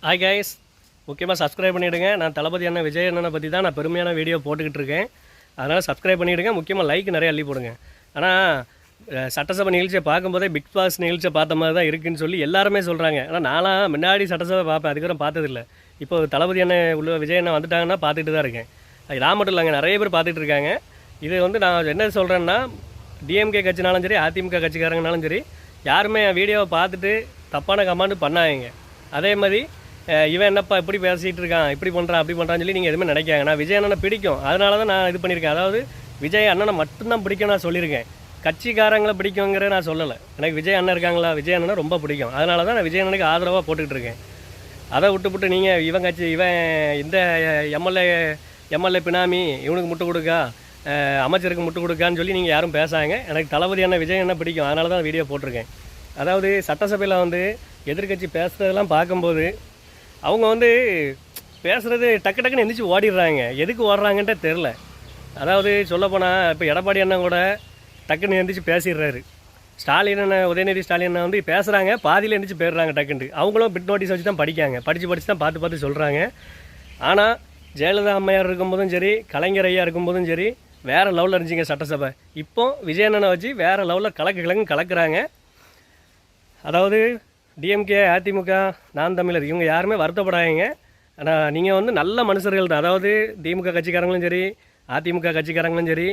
Hi guys, முக்கியமாக subscribe பண்ணிவிடுங்க. நான் தளபதி அண்ணன் விஜய் அண்ணனை பற்றி தான் நான் பெருமையான வீடியோ போட்டுக்கிட்டு இருக்கேன். அதனால் சப்ஸ்கிரைப் பண்ணிவிடுங்க. முக்கியமாக லைக் நிறைய அள்ளி போடுங்க. ஆனால் சட்டசபை நிகழ்ச்சியை பார்க்கும்போதே பிக் பாஸ் நிகழ்ச்சியை பார்த்த மாதிரி தான் இருக்குதுன்னு சொல்லி எல்லாருமே சொல்கிறாங்க. ஆனால் நான்லாம் முன்னாடி சட்டசபை பார்ப்பேன், அதுக்கப்புறம் பார்த்ததில்லை. இப்போ தளபதி அண்ணன் உள்ள விஜய் அண்ணன் வந்துட்டாங்கன்னா பார்த்துட்டு தான் இருக்கேன். அது நான் மட்டும் இல்லைங்க, நிறைய பேர் பார்த்துட்டு இருக்காங்க. இது வந்து நான் என்ன சொல்கிறேன்னா, டிஎம்கே கட்சினாலும் சரி, அதிமுக கட்சிக்காரங்கனாலும் சரி, யாருமே என் வீடியோவை பார்த்துட்டு தப்பான கமெண்ட் பண்ணாங்க. அதே மாதிரி இவன் என்னப்பா இப்படி பேசிகிட்டு இருக்கான், இப்படி பண்ணுறான், அப்படி பண்ணுறான்னு சொல்லி நீங்கள் எதுவுமே நினைக்காங்க. நான் விஜய் அண்ணனை பிடிக்கும், அதனால தான் நான் இது பண்ணியிருக்கேன். அதாவது விஜய் அண்ணனை மட்டும்தான் பிடிக்கும் நான் சொல்லியிருக்கேன். கட்சிக்காரங்களை பிடிக்குங்கிற நான் சொல்லலை. எனக்கு விஜய் அண்ணன் இருக்காங்களா, விஜய் அண்ணனை ரொம்ப பிடிக்கும். அதனால தான் நான் விஜய் அண்ணனுக்கு ஆதரவாக போட்டுக்கிட்டு இருக்கேன். அதை விட்டுவிட்டு நீங்கள் இவன் கட்சி, இவன் இந்த எம்எல்ஏ பினாமி, இவனுக்கு முட்டு கொடுக்கா, அமைச்சருக்கு முட்டு கொடுக்கான்னு சொல்லி நீங்கள் யாரும் பேசாங்க. எனக்கு தளபதி அண்ணன் விஜய் அண்ணன் பிடிக்கும், அதனால தான் வீடியோ போட்டிருக்கேன். அதாவது சட்டசபையில் வந்து எதிர்கட்சி பேசுகிறதெல்லாம் பார்க்கும்போது அவங்க வந்து பேசுகிறது டக்கு டக்குன்னு எந்திரிச்சு ஓடிடுறாங்க. எதுக்கு ஓடுறாங்கன்ட்டே தெரில. அதாவது சொல்லப்போனால் இப்போ எடப்பாடி அண்ணன் கூட டக்குன்னு எந்திரிச்சு பேசிடுறாரு. ஸ்டாலின் அண்ணன், உதயநிதி ஸ்டாலின் அண்ணன் வந்து பேசுகிறாங்க, பாதியில் எந்திரிச்சு போயிடுறாங்க டக்குன்ட்டு. அவங்களும் பிட் நோட்டீஸ் வச்சு தான் படிக்காங்க, படித்து தான் பார்த்து சொல்கிறாங்க. ஆனால் ஜெயலலிதா அம்மையார் இருக்கும்போதும் சரி, கலைஞர் ஐயா இருக்கும்போதும் சரி, வேறு லெவலில் இருந்துச்சுங்க சட்டசபை. இப்போ விஜய் அண்ணனை வச்சு வேறு லெவலில் கலக்குறாங்க. அதாவது டிஎம்கே, அதிமுக, நாம் தமிழர் இவங்க யாருமே வருத்தப்படாதீங்க. ஆனால் நீங்கள் வந்து நல்ல மனுஷர்கள் தான். அதாவது திமுக கட்சிக்காரங்களும் சரி, அதிமுக கட்சிக்காரங்களும் சரி,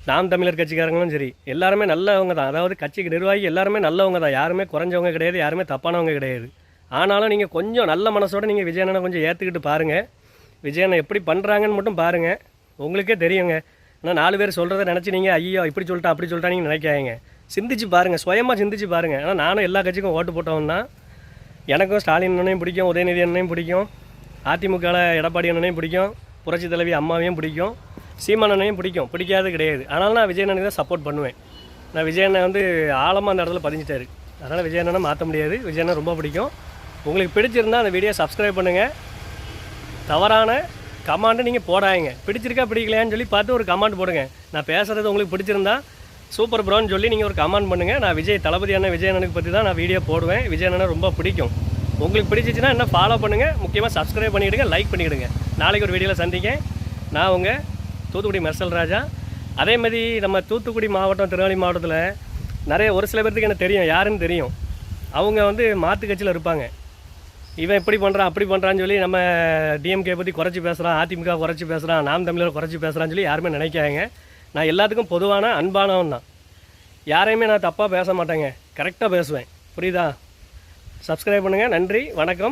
நாம் தமிழர் கட்சிக்காரங்களும் சரி, எல்லாருமே நல்லவங்க தான். அதாவது கட்சிக்கு நிர்வாகி எல்லாருமே நல்லவங்க தான். யாருமே குறைஞ்சவங்க கிடையாது, யாருமே தப்பானவங்க கிடையாது. ஆனாலும் நீங்கள் கொஞ்சம் நல்ல மனசோடு நீங்கள் விஜய் அண்ணனை கொஞ்சம் ஏற்றுக்கிட்டு பாருங்கள். விஜய் அண்ணன் எப்படி பண்ணுறாங்கன்னு மட்டும் பாருங்கள், உங்களுக்கே தெரியுங்க. ஆனால் 4 பேர் சொல்கிறத நினச்சி நீங்கள் ஐயோ இப்படி சொல்லிட்டா அப்படி சொல்லிட்டா நீங்கள் நினைக்காதீங்க. சிந்திச்சு பாருங்கள், சுயமாக சிந்திச்சு பாருங்கள். ஆனால் நானும் எல்லா கட்சிக்கும் ஓட்டு போட்டவன் தான். எனக்கும் ஸ்டாலின் அண்ணனையும் பிடிக்கும், உதயநிதி அண்ணனையும் பிடிக்கும், அதிமுகவில் எடப்பாடி அண்ணனையும் பிடிக்கும், புரட்சி தலைவி அம்மாவையும் பிடிக்கும், சீமான் அண்ணனையும் பிடிக்கும், பிடிக்காது கிடையாது. ஆனாலும் நான் விஜய் அண்ணனுக்கு தான் சப்போர்ட் பண்ணுவேன். நான் விஜய் அண்ணன் வந்து ஆழமாக அந்த இடத்துல பதிஞ்சிட்டாரு. அதனால் விஜய் அண்ணனை மாற்ற முடியாது. விஜய் அண்ணன் ரொம்ப பிடிக்கும். உங்களுக்கு பிடிச்சிருந்தால் அந்த வீடியோ சப்ஸ்கிரைப் பண்ணுங்கள். தவறான கமாண்டு நீங்கள் போடாதீங்க. பிடிச்சிருக்கா பிடிக்கலையான்னு சொல்லி பார்த்து ஒரு கமாண்ட் போடுங்க. நான் பேசுகிறது உங்களுக்கு பிடிச்சிருந்தா சூப்பர் ப்ரோன்னு சொல்லி நீங்கள் ஒரு கமெண்ட் பண்ணுங்கள். நான் தளபதி அண்ணன் விஜய் அண்ணனுக்கு பற்றி தான் நான் வீடியோ போடுவேன். விஜய் அண்ணனை ரொம்ப பிடிக்கும். உங்களுக்கு பிடிச்சிச்சின்னா என்ன ஃபாலோ பண்ணுங்கள். முக்கியமாக சப்ஸ்கிரைப் பண்ணிவிடுங்க, லைக் பண்ணிவிடுங்க. நாளைக்கு ஒரு வீடியோவில் சந்திக்கேன். நான் உங்கள் தூத்துக்குடி மெர்சல் ராஜா. அதேமாதிரி நம்ம தூத்துக்குடி மாவட்டம், திருநெல்வேலி மாவட்டத்தில் நிறைய ஒரு சில பேர்த்துக்கு எனக்கு தெரியும், யாருன்னு தெரியும். அவங்க வந்து மாற்று கட்சியில் இருப்பாங்க. இவன் இப்படி பண்ணுறான் அப்படி பண்ணுறான்னு சொல்லி நம்ம டிஎம்கே பற்றி குறைச்சி பேசுகிறான், அதிமுக குறைச்சி பேசுகிறான், நாம் தமிழர் குறைச்சி பேசுகிறான்னு சொல்லி யாருமே நினைக்காங்க. நான் எல்லாத்துக்கும் பொதுவான அன்பானவன் தான். யாரையுமே நான் தப்பாக பேச மாட்டேங்க, கரெக்டாக பேசுவேன். புரியுதா? சப்ஸ்கிரைப் பண்ணுங்கள். நன்றி, வணக்கம்.